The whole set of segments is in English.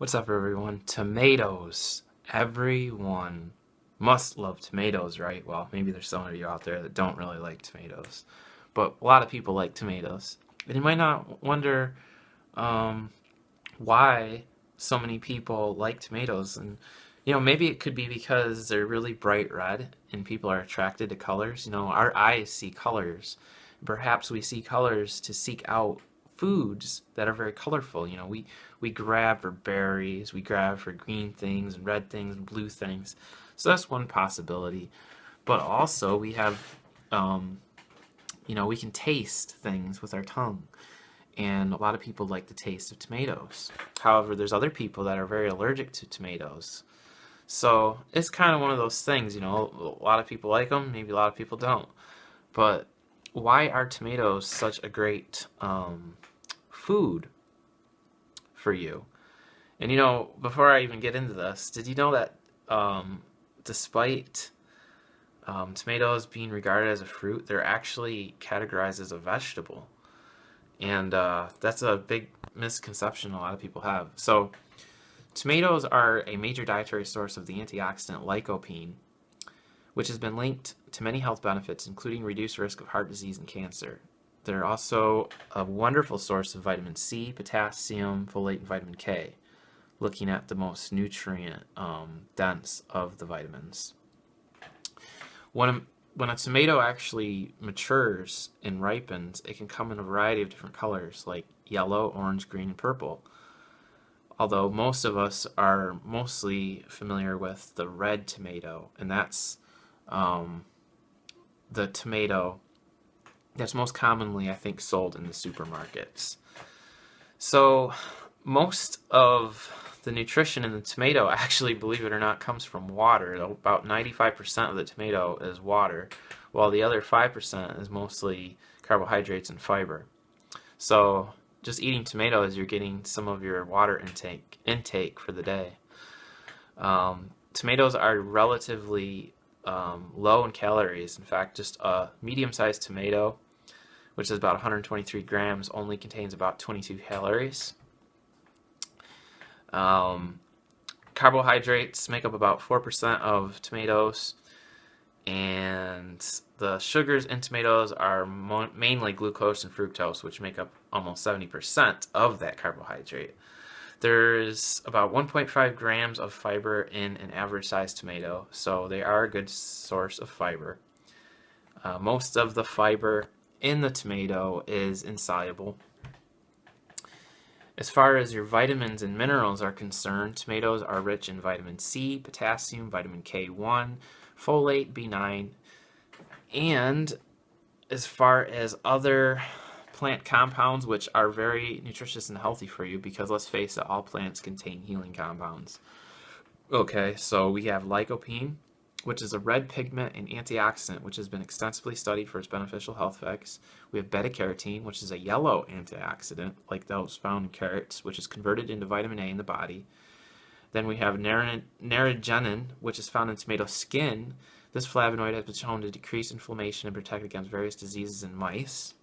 What's up, everyone? Tomatoes. Everyone must love tomatoes, right? Well, maybe there's some of you out there that don't really like tomatoes, but a lot of people like tomatoes. And you might not wonder um, why so many people like tomatoes. And, maybe it could be because they're really bright red and people are attracted to colors. Our eyes see colors. Perhaps we see colors to seek out foods that are very colorful. We grab for berries, we grab for green things and red things and blue things. So that's one possibility. But also we have, um, we can taste things with our tongue. And a lot of people like the taste of tomatoes. However, there's other people that are very allergic to tomatoes. So it's kind of one of those things, a lot of people like them, maybe a lot of people don't. But why are tomatoes such a great food for you? And before I even get into this, did you know that despite tomatoes being regarded as a fruit, they're actually categorized as a vegetable? And that's a big misconception a lot of people have. So tomatoes are a major dietary source of the antioxidant lycopene, which has been linked to many health benefits, including reduced risk of heart disease and cancer. They're also a wonderful source of vitamin C, potassium, folate, and vitamin K, looking at the most nutrient dense of the vitamins. When a tomato actually matures and ripens, it can come in a variety of different colors, like yellow, orange, green, and purple. Although most of us are mostly familiar with the red tomato, and that's the tomato that's most commonly, I think, sold in the supermarkets. So most of the nutrition in the tomato, actually, believe it or not, comes from water. About 95% of the tomato is water, while the other 5% is mostly carbohydrates and fiber. So just eating tomatoes, you're getting some of your water intake for the day. Tomatoes are relatively low in calories. In fact, just a medium-sized tomato, which is about 123 grams, only contains about 22 calories. Carbohydrates make up about 4% of tomatoes, and the sugars in tomatoes are mainly glucose and fructose, which make up almost 70% of that carbohydrate. There's about 1.5 grams of fiber in an average sized tomato, so they are a good source of fiber. Most of the fiber in the tomato is insoluble. As far as your vitamins and minerals are concerned, tomatoes are rich in vitamin C, potassium, vitamin K1, folate, B9, and as far as other plant compounds, which are very nutritious and healthy for you, because let's face it, all plants contain healing compounds. Okay, so we have lycopene, which is a red pigment and antioxidant, which has been extensively studied for its beneficial health effects. We have beta-carotene, which is a yellow antioxidant, like those found in carrots, which is converted into vitamin A in the body. Then we have naringenin, which is found in tomato skin. This flavonoid has been shown to decrease inflammation and protect against various diseases in mice.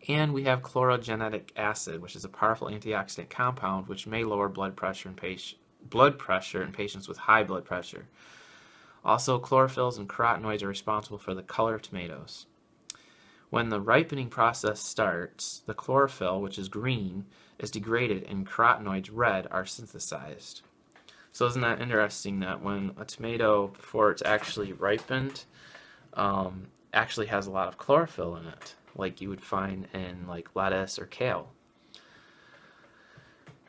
And we have chlorogenic acid, which is a powerful antioxidant compound which may lower blood pressure in patients with high blood pressure. Also, chlorophylls and carotenoids are responsible for the color of tomatoes. When the ripening process starts, the chlorophyll, which is green, is degraded and carotenoids, red, are synthesized. So isn't that interesting that when a tomato, before it's actually ripened, actually has a lot of chlorophyll in it, like you would find in like lettuce or kale.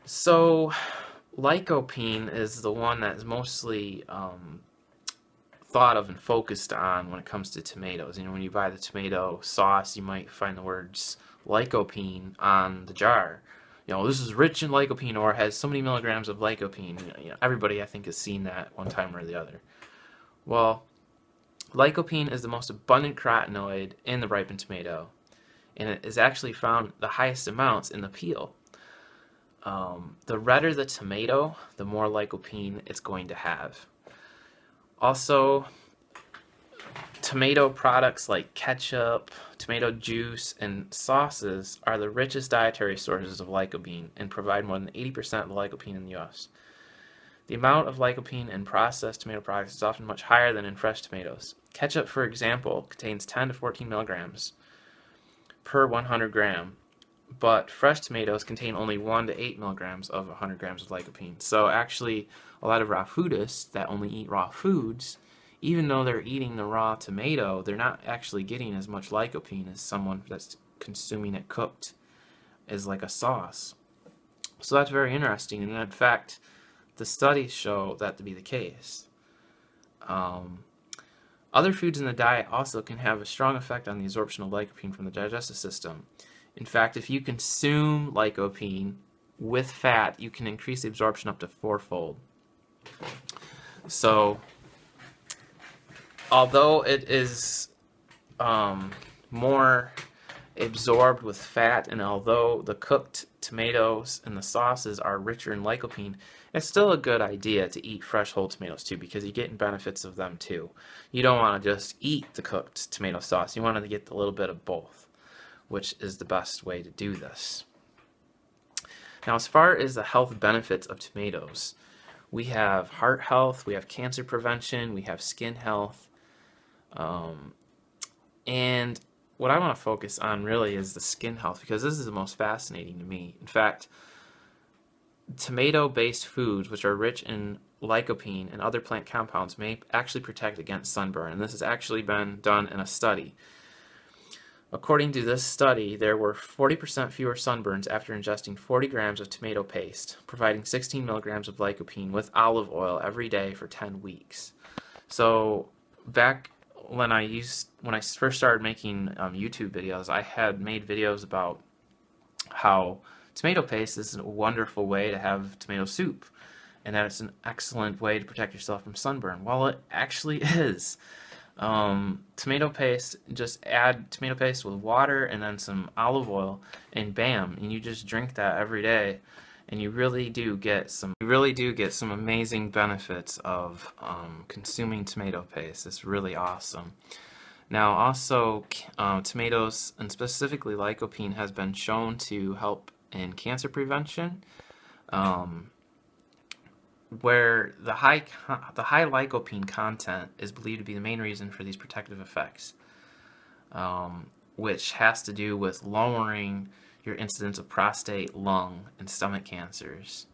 So lycopene is the one that is mostly thought of and focused on when it comes to tomatoes. When you buy the tomato sauce, you might find the words lycopene on the jar. This is rich in lycopene, or has so many milligrams of lycopene. Everybody, I think, has seen that one time or the other. Well, lycopene is the most abundant carotenoid in the ripened tomato, and it is actually found the highest amounts in the peel. The redder the tomato, the more lycopene it's going to have. Also, tomato products like ketchup, tomato juice, and sauces are the richest dietary sources of lycopene and provide more than 80% of the lycopene in the U.S. The amount of lycopene in processed tomato products is often much higher than in fresh tomatoes. Ketchup, for example, contains 10 to 14 milligrams per 100 gram, but fresh tomatoes contain only 1 to 8 milligrams of 100 grams of lycopene. So actually, a lot of raw foodists that only eat raw foods, even though they're eating the raw tomato, they're not actually getting as much lycopene as someone that's consuming it cooked as like a sauce. So that's very interesting, and in fact, the studies show that to be the case. Other foods in the diet also can have a strong effect on the absorption of lycopene from the digestive system. In fact, if you consume lycopene with fat, you can increase the absorption up to 4-fold. So, although it is more absorbed with fat, and although the cooked tomatoes and the sauces are richer in lycopene, it's still a good idea to eat fresh whole tomatoes too, because you're getting benefits of them too. You don't want to just eat the cooked tomato sauce. You want to get a little bit of both, which is the best way to do this. Now, as far as the health benefits of tomatoes, we have heart health, we have cancer prevention, we have skin health, and what I want to focus on really is the skin health, because this is the most fascinating to me. In fact, tomato-based foods, which are rich in lycopene and other plant compounds, may actually protect against sunburn, and this has actually been done in a study. According to this study, there were 40% fewer sunburns after ingesting 40 grams of tomato paste, providing 16 milligrams of lycopene with olive oil every day for 10 weeks. So back when I first started making YouTube videos, I had made videos about how tomato paste is a wonderful way to have tomato soup, and that it's an excellent way to protect yourself from sunburn. Well, it actually is. Tomato paste, just add tomato paste with water and then some olive oil, and bam, and you just drink that every day, and you really do get some amazing benefits of consuming tomato paste. It's really awesome. Now, also, tomatoes, and specifically lycopene, has been shown to help in cancer prevention, where the high lycopene content is believed to be the main reason for these protective effects, which has to do with lowering your incidence of prostate, lung, and stomach cancers.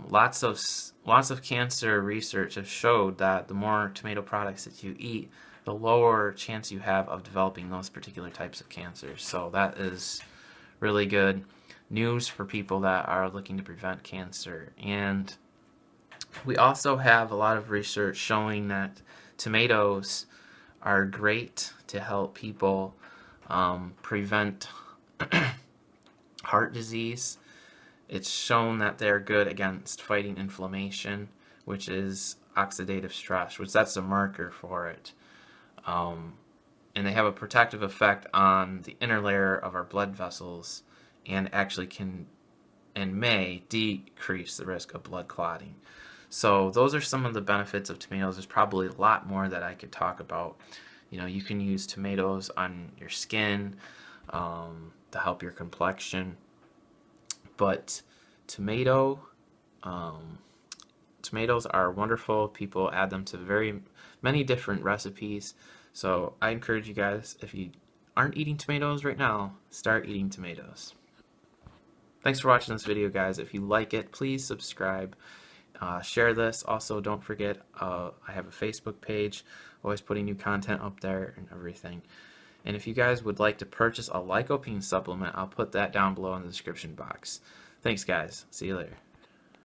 Lots of cancer research has showed that the more tomato products that you eat, the lower chance you have of developing those particular types of cancers. So that is really good news for people that are looking to prevent cancer. And we also have a lot of research showing that tomatoes are great to help people prevent heart disease. It's shown that they're good against fighting inflammation, which is oxidative stress, which that's a marker for it. And they have a protective effect on the inner layer of our blood vessels, and actually can and may decrease the risk of blood clotting. So those are some of the benefits of tomatoes. There's probably a lot more that I could talk about. You know, you can use tomatoes on your skin to help your complexion. But tomatoes are wonderful. People add them to very many different recipes. So I encourage you guys, if you aren't eating tomatoes right now, start eating tomatoes. Thanks for watching this video, guys. If you like it, please subscribe. Share this. Also, don't forget, I have a Facebook page, always putting new content up there and everything. And if you guys would like to purchase a lycopene supplement, I'll put that down below in the description box. Thanks, guys. See you later.